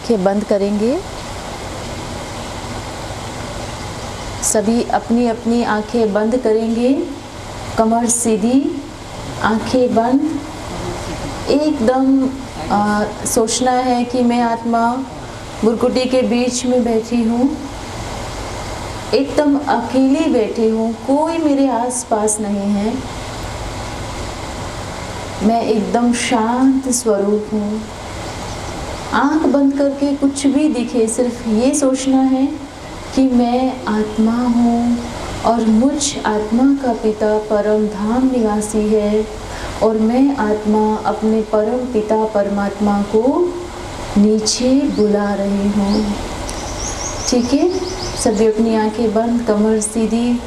आंखें बंद करेंगे। सभी अपनी अपनी आंखें बंद करेंगे, कमर सीधी, आंखें बंद। एकदम सोचना है कि मैं आत्मा भुरकुटी के बीच में बैठी हूँ, एकदम अकेली बैठी हूँ, कोई मेरे आस पास नहीं है। मैं एकदम शांत स्वरूप हूँ। आंख बंद करके कुछ भी दिखे, सिर्फ ये सोचना है कि मैं आत्मा हूँ और मुझ आत्मा का पिता परम धाम निवासी है और मैं आत्मा अपने परम पिता परमात्मा को नीचे बुला रही हूँ। ठीक है, सभी अपनी आंखें बंद, कमर सीधी।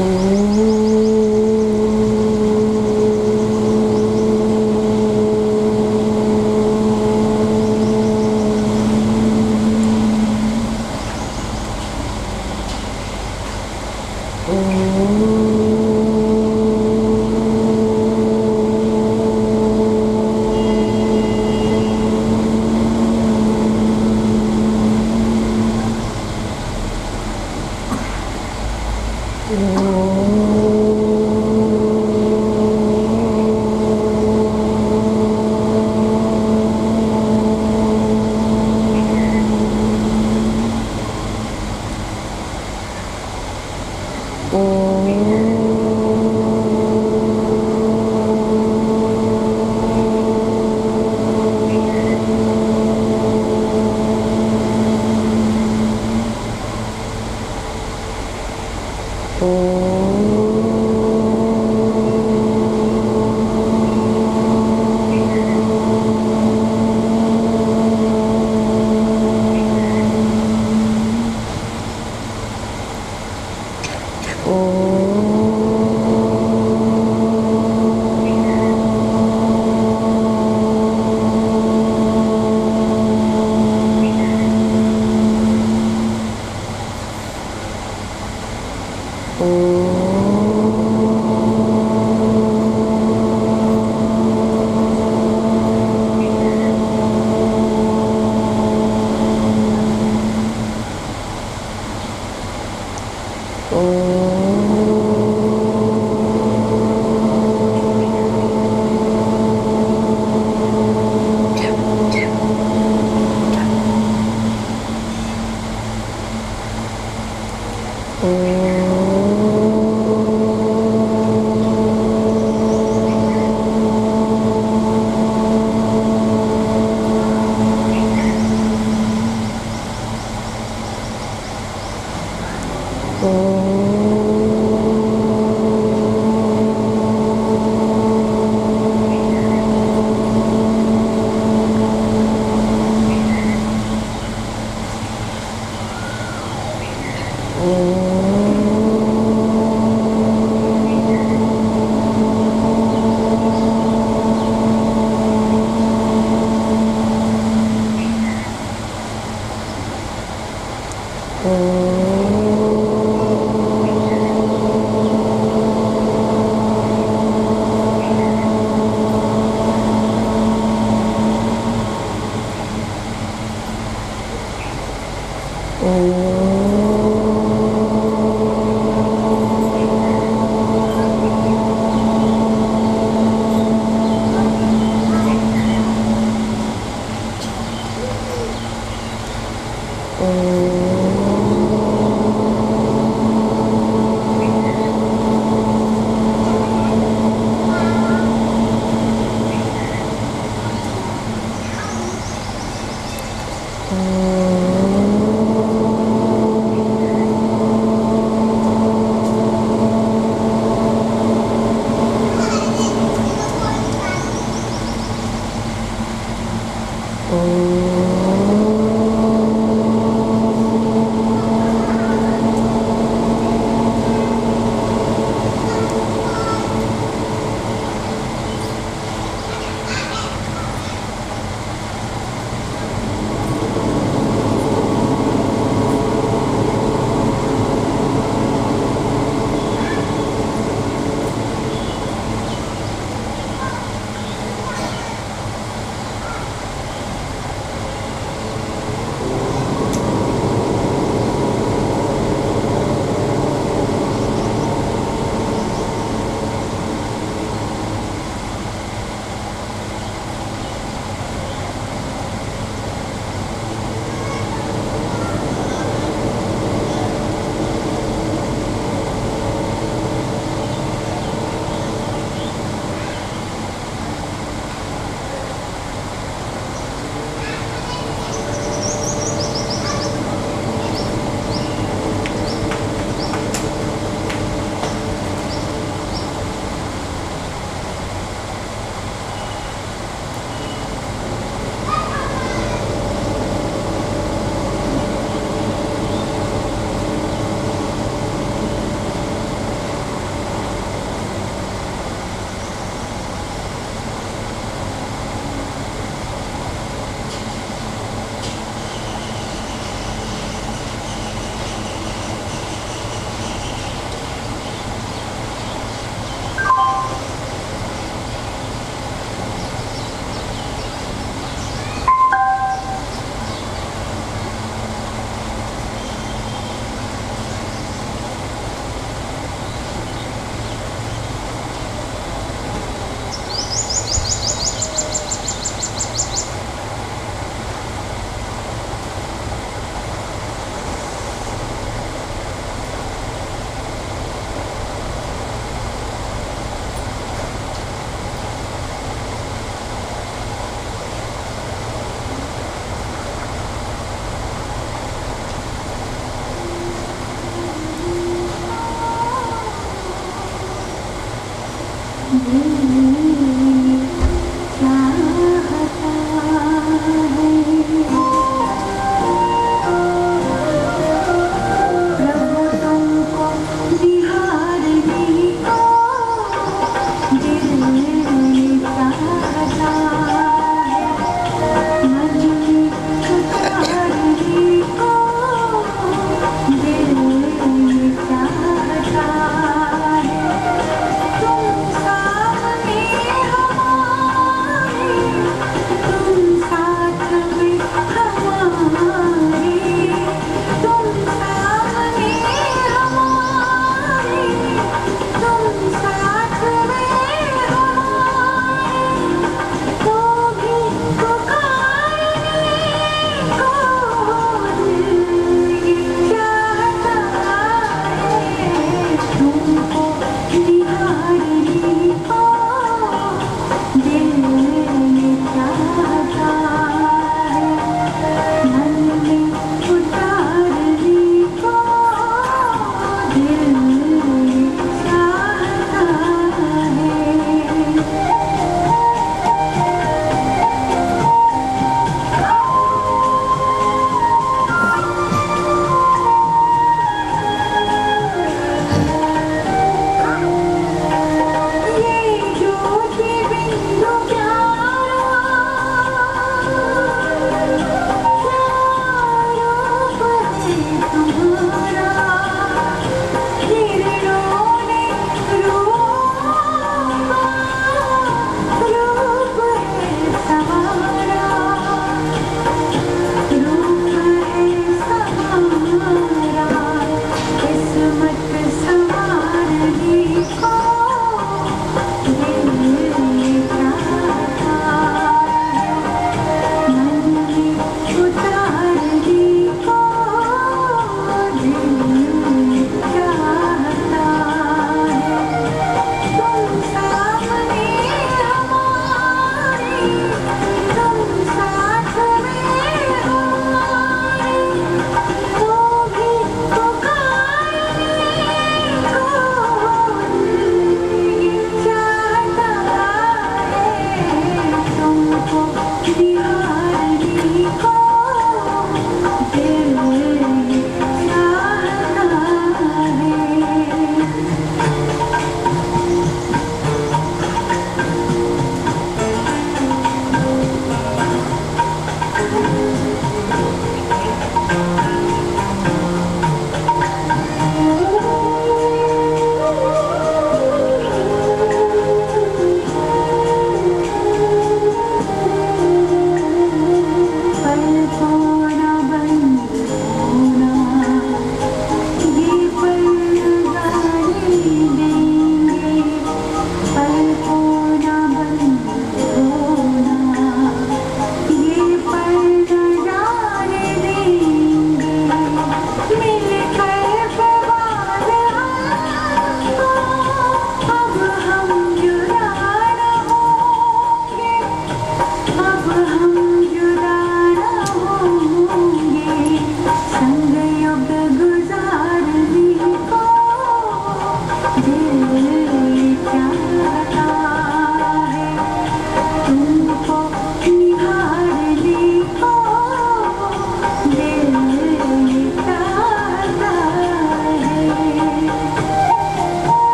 Oh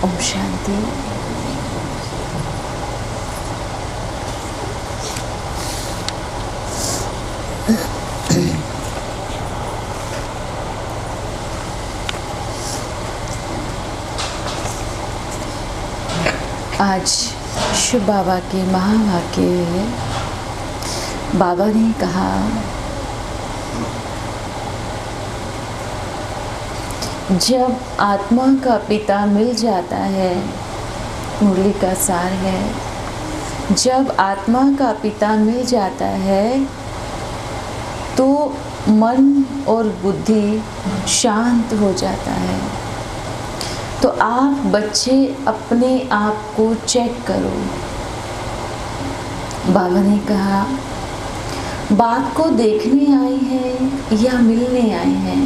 ओम शांति। आज शिव बाबा के महावाक्य है। बाबा ने कहा, जब आत्मा का पिता मिल जाता है, मुरली का सार है, जब आत्मा का पिता मिल जाता है तो मन और बुद्धि शांत हो जाता है। तो आप बच्चे अपने आप को चेक करो। बाबा ने कहा, बाप को देखने आए हैं या मिलने आए हैं?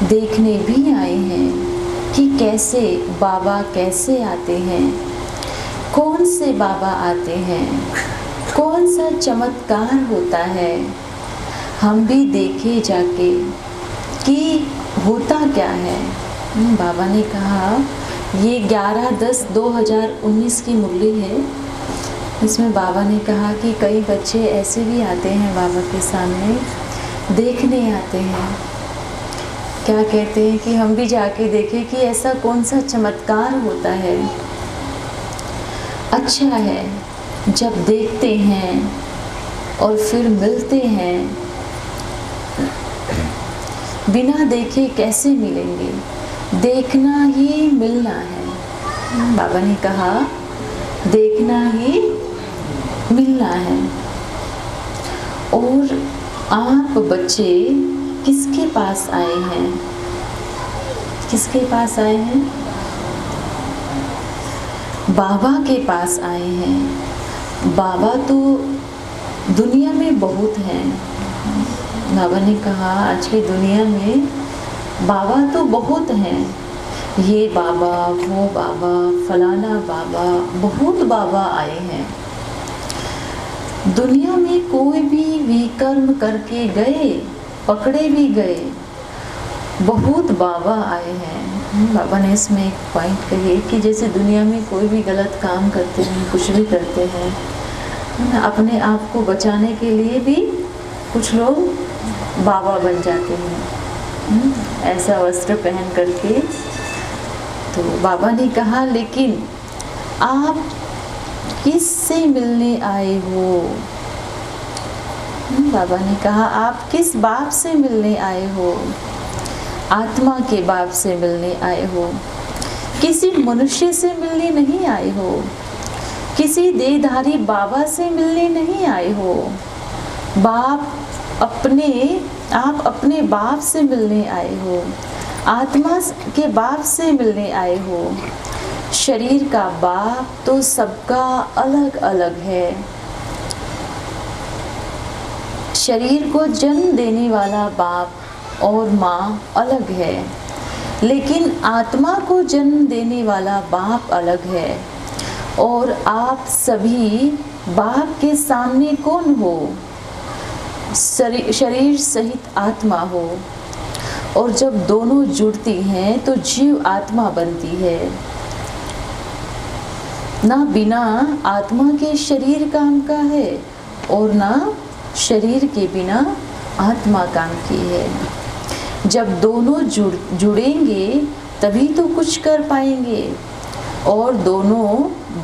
देखने भी आए हैं कि कैसे बाबा कैसे आते हैं, कौन से बाबा आते हैं, कौन सा चमत्कार होता है। हम भी देखे जाके कि होता क्या है। बाबा ने कहा, ये 11/10/2019 की मुरली है। इसमें बाबा ने कहा कि कई बच्चे ऐसे भी आते हैं बाबा के सामने, देखने आते हैं। क्या कहते हैं कि हम भी जाके देखें कि ऐसा कौन सा चमत्कार होता है। अच्छा है जब देखते हैं और फिर मिलते हैं। बिना देखे कैसे मिलेंगे? देखना ही मिलना है। बाबा ने कहा, देखना ही मिलना है। और आप बच्चे किसके पास आए हैं? किसके पास आए हैं? बाबा के पास आए हैं। बाबा तो दुनिया में बहुत हैं। बाबा ने कहा, आज की दुनिया में बाबा तो बहुत हैं। ये बाबा, वो बाबा, फलाना बाबा, बहुत बाबा आए हैं। दुनिया में कोई भी विकर्म करके गए, पकड़े भी गए, बहुत बाबा आए हैं। बाबा ने इसमें एक पॉइंट कही कि जैसे दुनिया में कोई भी गलत काम करते हैं, कुछ भी करते हैं, अपने आप को बचाने के लिए भी कुछ लोग बाबा बन जाते हैं, ऐसा वस्त्र पहन करके। तो बाबा ने कहा, लेकिन आप किससे मिलने आए हो? बाबा ने कहा, आप किस बाप से मिलने आए हो? आत्मा के बाप से मिलने आए हो। किसी मनुष्य से मिलने नहीं आए हो। किसी देहधारी बाबा से मिलने नहीं आए हो। आप अपने बाप से मिलने आए हो। आत्मा के बाप से मिलने आए हो। शरीर का बाप तो सबका अलग अलग है। शरीर को जन्म देने वाला बाप और माँ अलग है, लेकिन आत्मा को जन्म देने वाला बाप अलग है। और आप सभी बाप के सामने कौन हो? शरीर सहित आत्मा हो। और जब दोनों जुड़ती हैं तो जीव आत्मा बनती है। ना बिना आत्मा के शरीर काम का है और ना शरीर के बिना आत्मा काम की है। जब दोनों जुड़ेंगे तभी तो कुछ कर पाएंगे। और दोनों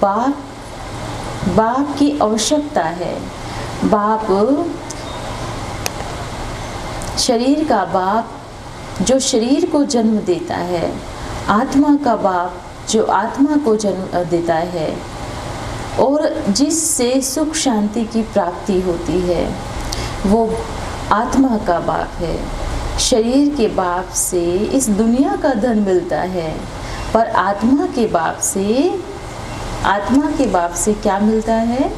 बाप की आवश्यकता है। बाप, शरीर का बाप जो शरीर को जन्म देता है, आत्मा का बाप जो आत्मा को जन्म देता है और जिससे सुख शांति की प्राप्ति होती है, वो आत्मा का बाप है। शरीर के बाप से इस दुनिया का धन मिलता है, पर आत्मा के बाप से क्या मिलता है?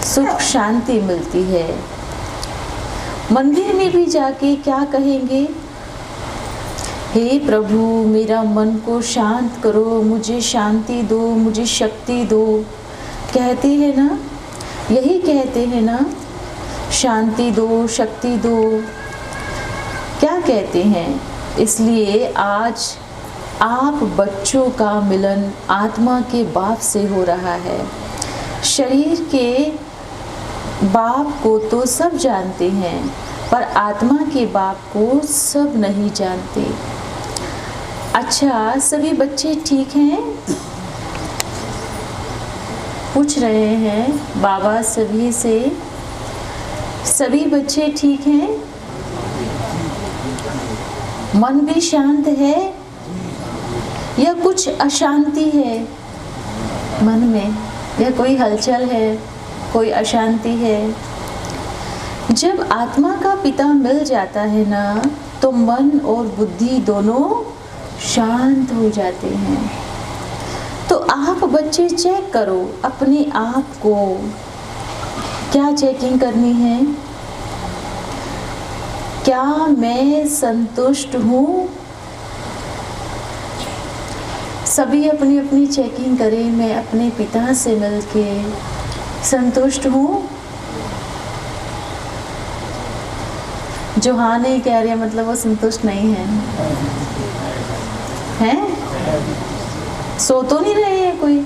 सुख शांति मिलती है। मंदिर में भी जाके क्या कहेंगे? हे प्रभु, मेरा मन को शांत करो, मुझे शांति दो, मुझे शक्ति दो। कहते हैं ना, यही कहते हैं ना, शांति दो, शक्ति दो। क्या कहते हैं? इसलिए आज आप बच्चों का मिलन आत्मा के बाप से हो रहा है। शरीर के बाप को तो सब जानते हैं, पर आत्मा के बाप को सब नहीं जानते। अच्छा, सभी बच्चे ठीक हैं? पूछ रहे हैं बाबा सभी से, सभी बच्चे ठीक हैं? मन भी शांत है या कुछ अशांति है मन में, या कोई हलचल है, कोई अशांति है? जब आत्मा का पिता मिल जाता है ना, तो मन और बुद्धि दोनों शांत हो जाते हैं। तो आप बच्चे चेक करो अपने आप को। क्या चेकिंग करनी है? क्या मैं संतुष्ट हूँ? सभी अपनी अपनी चेकिंग करें। मैं अपने पिता से मिलके संतुष्ट हूँ? जो हाँ नहीं कह रहे मतलब वो संतुष्ट नहीं है। हैं? सो तो नहीं रहे हैं कोई?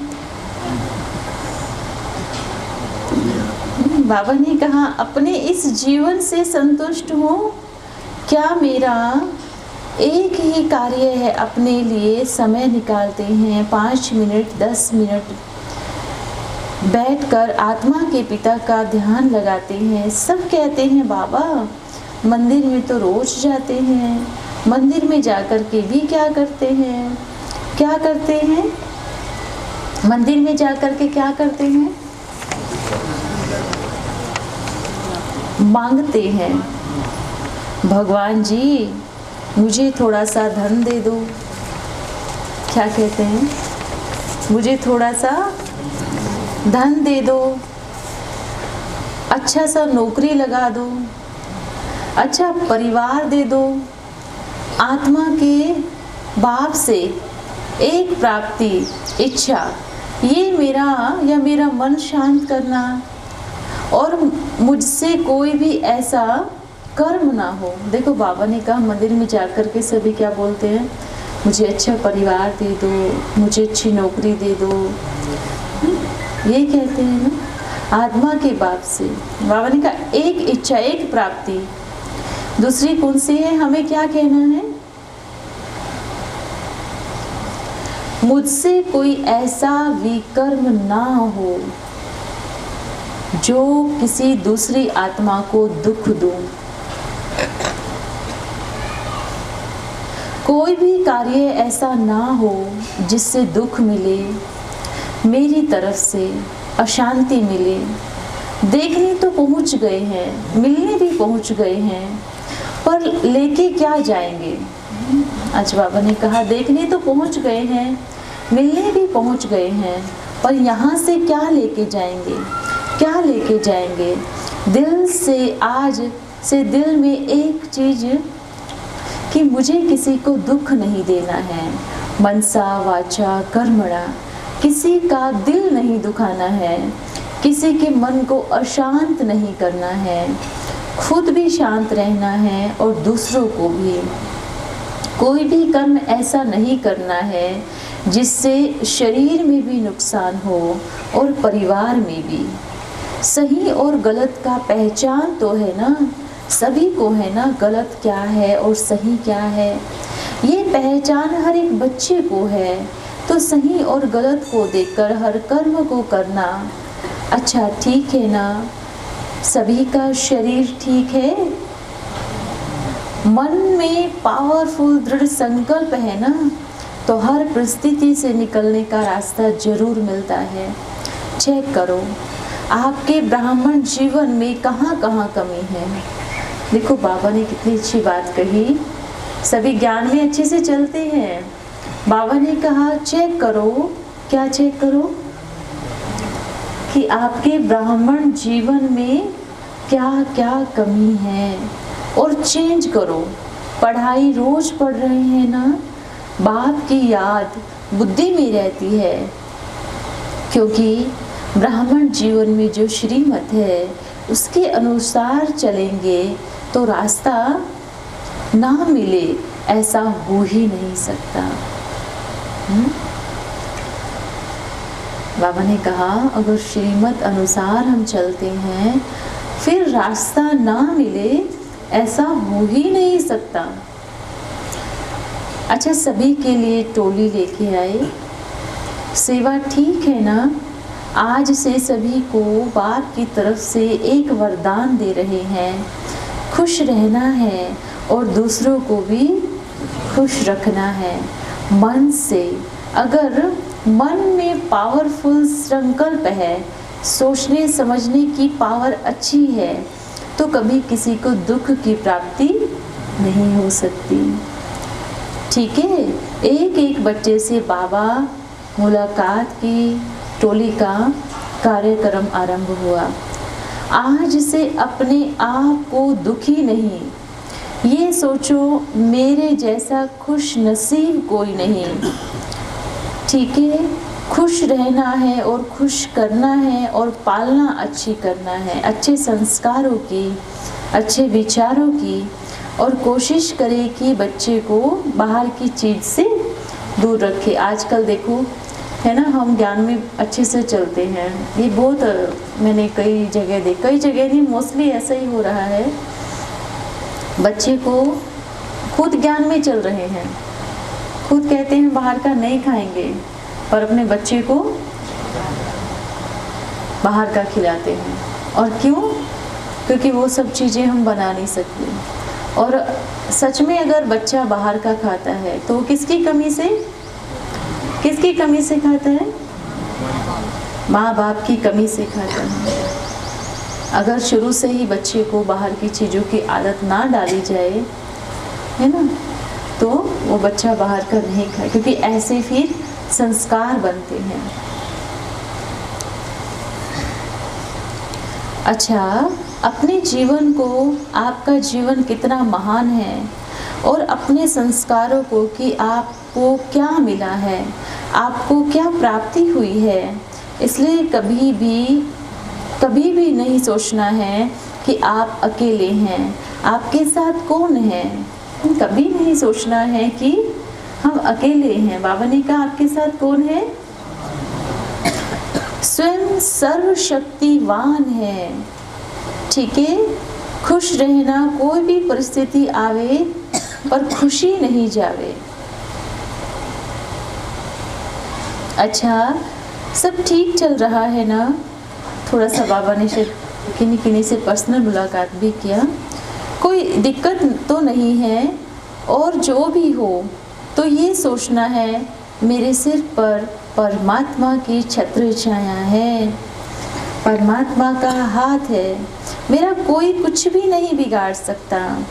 बाबा ने कहा अपने इस जीवन से संतुष्ट हूँ। क्या मेरा एक ही कार्य है, अपने लिए समय निकालते हैं 5 मिनट 10 मिनट बैठकर आत्मा के पिता का ध्यान लगाते हैं। सब कहते हैं बाबा मंदिर में तो रोज जाते हैं, मंदिर में जाकर के भी क्या करते हैं? क्या करते हैं? मंदिर में जाकर के क्या करते हैं? मांगते हैं, भगवान जी मुझे थोड़ा सा धन दे दो। क्या कहते हैं? मुझे थोड़ा सा धन दे दो, अच्छा सा नौकरी लगा दो, अच्छा परिवार दे दो। आत्मा के बाप से एक प्राप्ति इच्छा, ये मेरा मन शांत करना, और मुझसे कोई भी ऐसा कर्म ना हो। देखो बाबा ने कहा मंदिर में जाकर के सभी क्या बोलते हैं? मुझे अच्छा परिवार दे दो, मुझे अच्छी नौकरी दे दो, ये कहते हैं ना आत्मा के बाप से। बाबा ने कहा एक इच्छा, एक प्राप्ति। दूसरी कौन सी है? हमें क्या कहना है? मुझसे कोई ऐसा विकर्म ना हो जो किसी दूसरी आत्मा को दुख दूं। कोई भी कार्य ऐसा ना हो जिससे दुख मिले, मेरी तरफ से अशांति मिले। देखने तो पहुंच गए हैं, मिलने भी पहुंच गए हैं, पर लेके क्या जाएंगे? आज बाबा ने कहा देखने तो पहुंच गए हैं, मिलने भी पहुंच गए हैं, पर यहाँ से क्या लेके जाएंगे? क्या लेके जाएंगे? दिल से आज से दिल में एक चीज कि मुझे किसी को दुख नहीं देना है। मनसा वाचा कर्मणा, किसी का दिल नहीं दुखाना है, किसी के मन को अशांत नहीं करना है, खुद भी शांत रहना है और दूसरों को भी। कोई भी कर्म ऐसा नहीं करना है जिससे शरीर में भी नुकसान हो और परिवार में भी। सही और गलत का पहचान तो है ना, सभी को है ना, गलत क्या है और सही क्या है, ये पहचान हर एक बच्चे को है। तो सही और गलत को देखकर हर कर्म को करना। अच्छा ठीक है ना, सभी का शरीर ठीक है, मन में पावरफुल दृढ़ संकल्प है ना, तो हर परिस्थिति से निकलने का रास्ता जरूर मिलता है। चेक करो आपके ब्राह्मण जीवन में कहाँ कहाँ कमी है। देखो बाबा ने कितनी अच्छी बात कही, सभी ज्ञान में अच्छे से चलते हैं। बाबा ने कहा चेक करो। क्या चेक करो? कि आपके ब्राह्मण जीवन में क्या क्या कमी है और चेंज करो। पढ़ाई रोज पढ़ रहे हैं ना, बाप की याद बुद्धि में रहती है, क्योंकि ब्राह्मण जीवन में जो श्रीमत है उसके अनुसार चलेंगे तो रास्ता ना मिले ऐसा हो ही नहीं सकता। बाबा ने कहा अगर श्रीमत अनुसार हम चलते हैं फिर रास्ता ना मिले ऐसा हो ही नहीं सकता। अच्छा, सभी के लिए टोली लेके आए, सेवा ठीक है ना। आज से सभी को बाप की तरफ से एक वरदान दे रहे हैं, खुश रहना है और दूसरों को भी खुश रखना है मन से। अगर मन में पावरफुल संकल्प है, सोचने समझने की पावर अच्छी है, तो कभी किसी को दुख की प्राप्ति नहीं हो सकती। ठीक है, एक एक बच्चे से बाबा मुलाकात की टोली का कार्यक्रम आरंभ हुआ। आज से अपने आप को दुखी नहीं, ये सोचो मेरे जैसा खुश नसीब कोई नहीं। ठीक है, खुश रहना है और खुश करना है और पालना अच्छी करना है, अच्छे संस्कारों की, अच्छे विचारों की, और कोशिश करें कि बच्चे को बाहर की चीज़ से दूर रखे। आजकल देखो है ना, हम ज्ञान में अच्छे से चलते हैं, ये बहुत मैंने कई जगह नहीं, मोस्टली ऐसा ही हो रहा है। बच्चे को खुद ज्ञान में चल रहे हैं, खुद कहते हैं बाहर का नहीं खाएंगे, पर अपने बच्चे को बाहर का खिलाते हैं। और क्यों? क्योंकि वो सब चीज़ें हम बना नहीं सकते। और सच में अगर बच्चा बाहर का खाता है तो किसकी कमी से खाता है? माँ बाप की कमी से खाता है। अगर शुरू से ही बच्चे को बाहर की चीज़ों की आदत ना डाली जाए, है ना, तो वो बच्चा बाहर का नहीं खाए, क्योंकि ऐसे फिर संस्कार बनते हैं। अच्छा, अपने जीवन को, आपका जीवन कितना महान है और अपने संस्कारों को कि आपको क्या मिला है, आपको क्या प्राप्ति हुई है, इसलिए कभी भी नहीं सोचना है कि आप अकेले हैं, आपके साथ कौन है। कभी नहीं सोचना है कि हम अकेले हैं। बाबा ने कहा आपके साथ कौन है? स्वयं सर्वशक्तिवान है। ठीक है, खुश रहना, कोई भी परिस्थिति आवे पर खुशी नहीं जावे। अच्छा, सब ठीक चल रहा है ना? थोड़ा सा बाबा ने किन्हीं से पर्सनल मुलाकात भी किया, कोई दिक्कत तो नहीं है, और जो भी हो तो ये सोचना है मेरे सिर पर परमात्मा की छत्र छाया है, परमात्मा का हाथ है, मेरा कोई कुछ भी नहीं बिगाड़ सकता।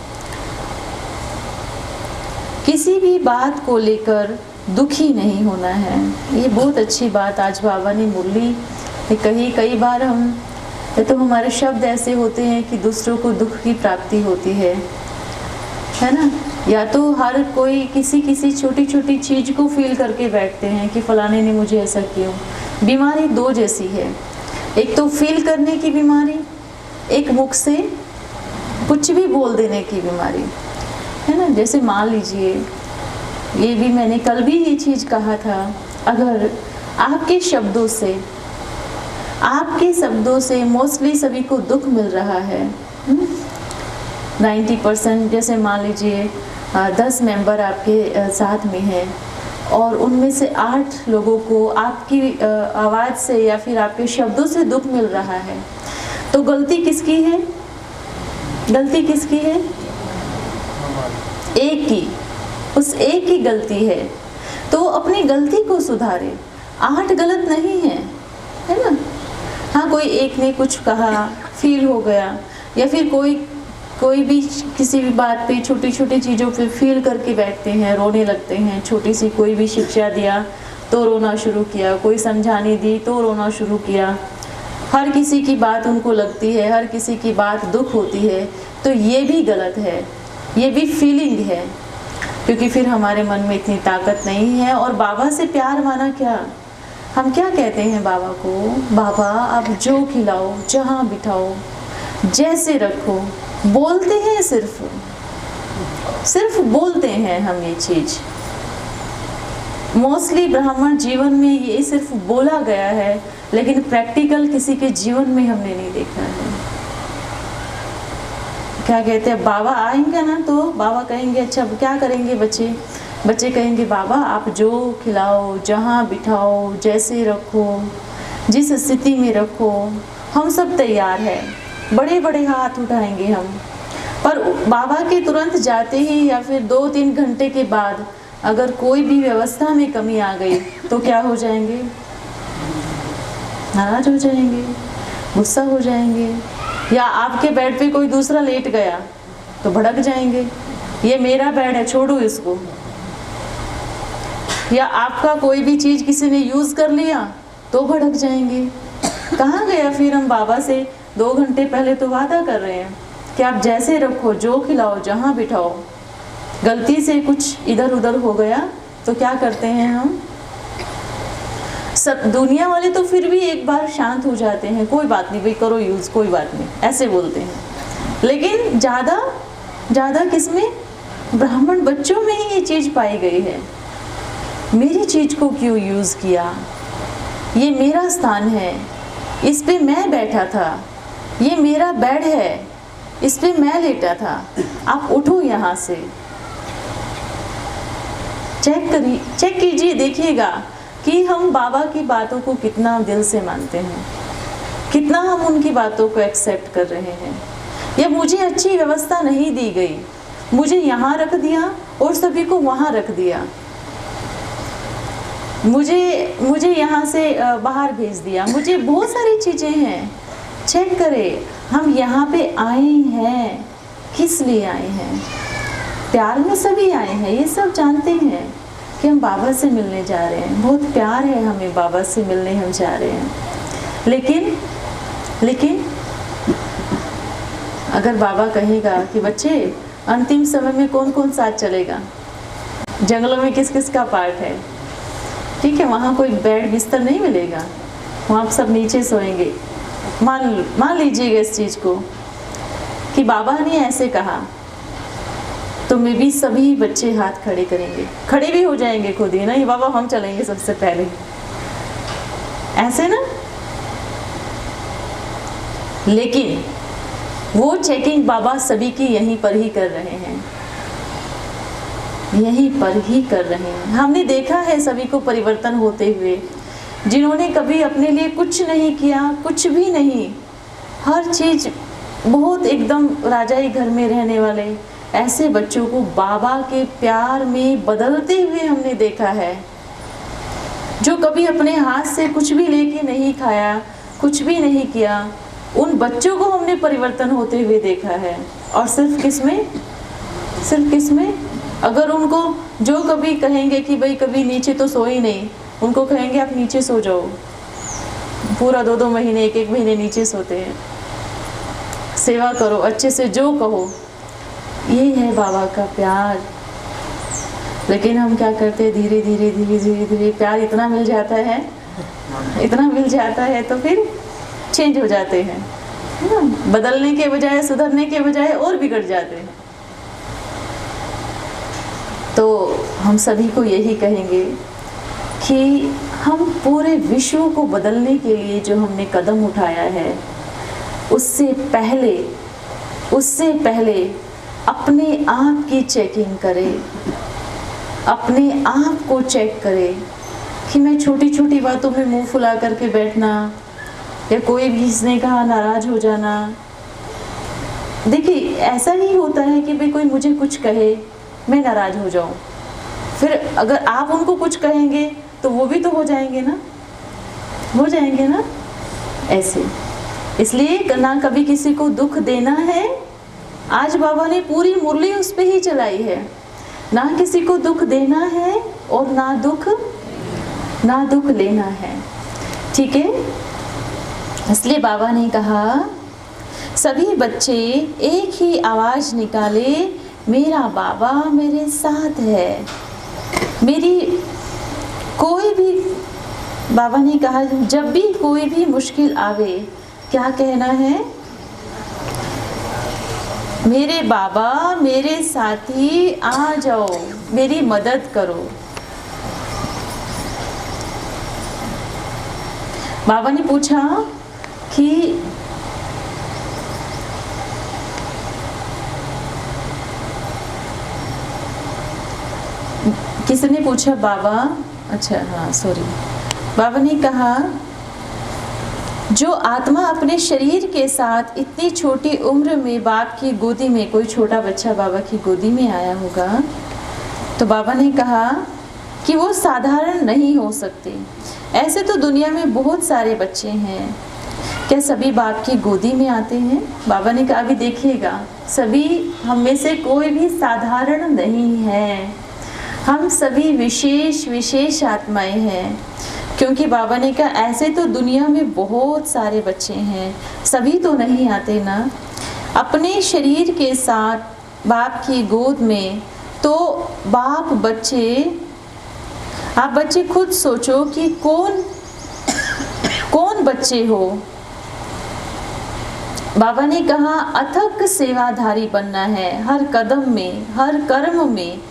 किसी भी बात को लेकर दुखी नहीं होना है। ये बहुत अच्छी बात आज बाबा ने मुरली कही। कई बार तो हमारे शब्द ऐसे होते हैं कि दूसरों को दुख की प्राप्ति होती है ना। या तो हर कोई किसी छोटी छोटी चीज़ को फील करके बैठते हैं कि फलाने ने मुझे ऐसा किया। बीमारी दो जैसी है, एक तो फील करने की बीमारी, एक मुख से कुछ भी बोल देने की बीमारी, है ना। जैसे मान लीजिए, ये भी मैंने कल भी ये चीज़ कहा था, अगर आपके शब्दों से मोस्टली सभी को दुख मिल रहा है, 90%, जैसे मान लीजिए 10 मेंबर आपके साथ में हैं और उनमें से 8 लोगों को आपकी आवाज़ से या फिर आपके शब्दों से दुख मिल रहा है, तो गलती किसकी है? एक की, उस एक की गलती है। तो अपनी गलती को सुधारे, 8 गलत नहीं है ना। हाँ, कोई एक ने कुछ कहा, फील हो गया, या फिर कोई भी किसी भी बात पे, छोटी छोटी चीज़ों पे फील करके बैठते हैं, रोने लगते हैं। छोटी सी कोई भी शिक्षा दिया तो रोना शुरू किया, कोई समझाने दी तो रोना शुरू किया। हर किसी की बात उनको लगती है, हर किसी की बात दुख होती है, तो ये भी गलत है, ये भी फीलिंग है, क्योंकि फिर हमारे मन में इतनी ताकत नहीं है। और बाबा से प्यार माना क्या? हम क्या कहते हैं बाबा को? बाबा आप जो खिलाओ, जहाँ बिठाओ, जैसे रखो, बोलते हैं, सिर्फ बोलते हैं हम ये चीज़। मोस्टली ब्राह्मण जीवन में ये सिर्फ बोला गया है, लेकिन प्रैक्टिकल किसी के जीवन में हमने नहीं देखा है। क्या कहते हैं, बाबा आएंगे ना तो बाबा कहेंगे अच्छा क्या करेंगे बच्चे, बच्चे कहेंगे बाबा आप जो खिलाओ, जहाँ बिठाओ, जैसे रखो, जिस स्थिति में रखो, हम सब तैयार हैं। बड़े बड़े हाथ उठाएंगे हम। पर बाबा के तुरंत जाते ही या फिर 2-3 घंटे के बाद अगर कोई भी व्यवस्था में कमी आ गई तो क्या हो जाएंगे, नाराज हो जाएंगे, गुस्सा हो जाएंगे। या आपके बेड पे कोई दूसरा लेट गया तो भड़क जाएंगे, ये मेरा बेड है छोड़ो इसको। या आपका कोई भी चीज़ किसी ने यूज़ कर लिया तो भड़क जाएंगे। कहाँ गया फिर हम बाबा से 2 घंटे पहले तो वादा कर रहे हैं कि आप जैसे रखो, जो खिलाओ, जहाँ बिठाओ। गलती से कुछ इधर उधर हो गया तो क्या करते हैं हम सब, दुनिया वाले तो फिर भी एक बार शांत हो जाते हैं, कोई बात नहीं भाई करो यूज़, कोई बात नहीं, ऐसे बोलते हैं। लेकिन ज़्यादा किसमें, ब्राह्मण बच्चों में ही ये चीज़ पाई गई है। मेरी चीज़ को क्यों यूज़ किया, ये मेरा स्थान है, इस पे मैं बैठा था, ये मेरा बेड है, इस पे मैं लेटा था, आप उठो यहाँ से। चेक कीजिए, देखिएगा कि हम बाबा की बातों को कितना दिल से मानते हैं, कितना हम उनकी बातों को एक्सेप्ट कर रहे हैं। या मुझे अच्छी व्यवस्था नहीं दी गई, मुझे यहाँ रख दिया और सभी को वहाँ रख दिया, मुझे यहाँ से बाहर भेज दिया, मुझे बहुत सारी चीज़ें हैं। चेक करें हम यहाँ पे आए हैं, किस लिए आए हैं। प्यार में सभी आए हैं, ये सब जानते हैं कि हम बाबा से मिलने जा रहे हैं, बहुत प्यार है हमें बाबा से मिलने हम जा रहे हैं। लेकिन अगर बाबा कहेगा कि बच्चे अंतिम समय में कौन कौन साथ चलेगा, जंगलों में किस किस का पार्ट है, ठीक है, वहाँ कोई बेड बिस्तर नहीं मिलेगा, वहाँ आप सब नीचे सोएंगे। मान लीजिएगा इस चीज़ को कि बाबा ने ऐसे कहा, तो मे भी सभी बच्चे हाथ खड़े करेंगे, खड़े भी हो जाएंगे खुद ही, नहीं बाबा हम चलेंगे सबसे पहले, ऐसे ना। लेकिन वो चेकिंग बाबा सभी की यहीं पर ही कर रहे हैं, यहीं पर ही कर रहे हैं। हमने देखा है सभी को परिवर्तन होते हुए, जिन्होंने कभी अपने लिए कुछ नहीं किया, कुछ भी नहीं, हर चीज़ बहुत एकदम राजाई घर में रहने वाले ऐसे बच्चों को बाबा के प्यार में बदलते हुए हमने देखा है। जो कभी अपने हाथ से कुछ भी लेके नहीं खाया, कुछ भी नहीं किया, उन बच्चों को हमने परिवर्तन होते हुए देखा है। और सिर्फ किसमें, अगर उनको जो कभी कहेंगे कि भाई कभी नीचे तो सो ही नहीं, उनको कहेंगे आप नीचे सो जाओ, पूरा 2-2 महीने 1-1 महीने नीचे सोते हैं। सेवा करो अच्छे से, जो कहो, ये है बाबा का प्यार। लेकिन हम क्या करते हैं, धीरे धीरे प्यार इतना मिल जाता है तो फिर चेंज हो जाते हैं, है ना, बदलने के बजाय, सुधरने के बजाय और बिगड़ जाते हैं। तो हम सभी को यही कहेंगे कि हम पूरे विश्व को बदलने के लिए जो हमने कदम उठाया है, उससे पहले अपने आप की चेकिंग करें, अपने आप को चेक करें कि मैं छोटी छोटी बातों में मुंह फुला करके बैठना, या कोई भी इसने कहा नाराज हो जाना। देखिए ऐसा ही होता है कि भाई कोई मुझे कुछ कहे, मैं नाराज हो जाऊं, फिर अगर आप उनको कुछ कहेंगे तो वो भी तो हो जाएंगे ना, ऐसे। इसलिए ना कभी किसी को दुख देना है। आज बाबा ने पूरी मुरली उस पे ही चलाई है, ना किसी को दुख देना है और ना दुख लेना है, ठीक है। इसलिए बाबा ने कहा सभी बच्चे एक ही आवाज़ निकाले, मेरा बाबा मेरे साथ है। मेरी कोई भी, बाबा ने कहा जब भी कोई भी मुश्किल आवे, क्या कहना है, मेरे बाबा मेरे साथी आ जाओ, मेरी मदद करो। बाबा ने पूछा कि किसने पूछा बाबा, अच्छा हाँ सॉरी, बाबा ने कहा जो आत्मा अपने शरीर के साथ इतनी छोटी उम्र में बाप की गोदी में, कोई छोटा बच्चा बाबा की गोदी में आया होगा, तो बाबा ने कहा कि वो साधारण नहीं हो सकते। ऐसे तो दुनिया में बहुत सारे बच्चे हैं, क्या सभी बाप की गोदी में आते हैं? बाबा ने कहा अभी देखिएगा, सभी हम में से कोई भी साधारण नहीं है, हम सभी विशेष आत्माएं हैं। क्योंकि बाबा ने कहा ऐसे तो दुनिया में बहुत सारे बच्चे हैं, सभी तो नहीं आते ना अपने शरीर के साथ बाप की गोद में। तो बाप बच्चे, आप बच्चे खुद सोचो कि कौन बच्चे हो। बाबा ने कहा अथक सेवाधारी बनना है, हर कदम में, हर कर्म में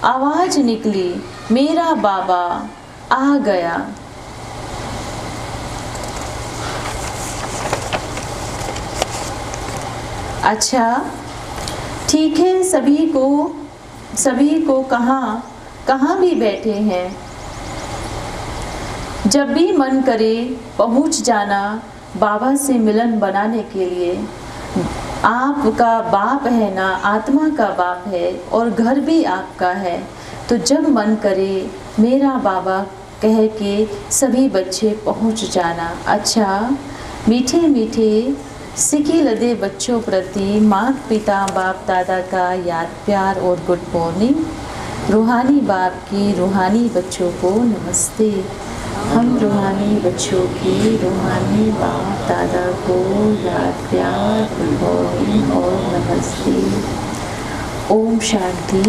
आवाज निकली, मेरा बाबा आ गया। अच्छा ठीक है, सभी को कहाँ भी बैठे हैं, जब भी मन करे पहुंच जाना बाबा से मिलन बनाने के लिए। आपका बाप है ना, आत्मा का बाप है और घर भी आपका है। तो जब मन करे मेरा बाबा कह के सभी बच्चे पहुंच जाना। अच्छा मीठे मीठे सिकी लदे बच्चों प्रति माता पिता बाप दादा का याद प्यार और गुड मॉर्निंग। रूहानी बाप की रूहानी बच्चों को नमस्ते। हम रूहानी बच्चों की रूहानी बाप दादा को याद प्यार, गुड मॉर्निंग और नमस्ते। ओम शांति।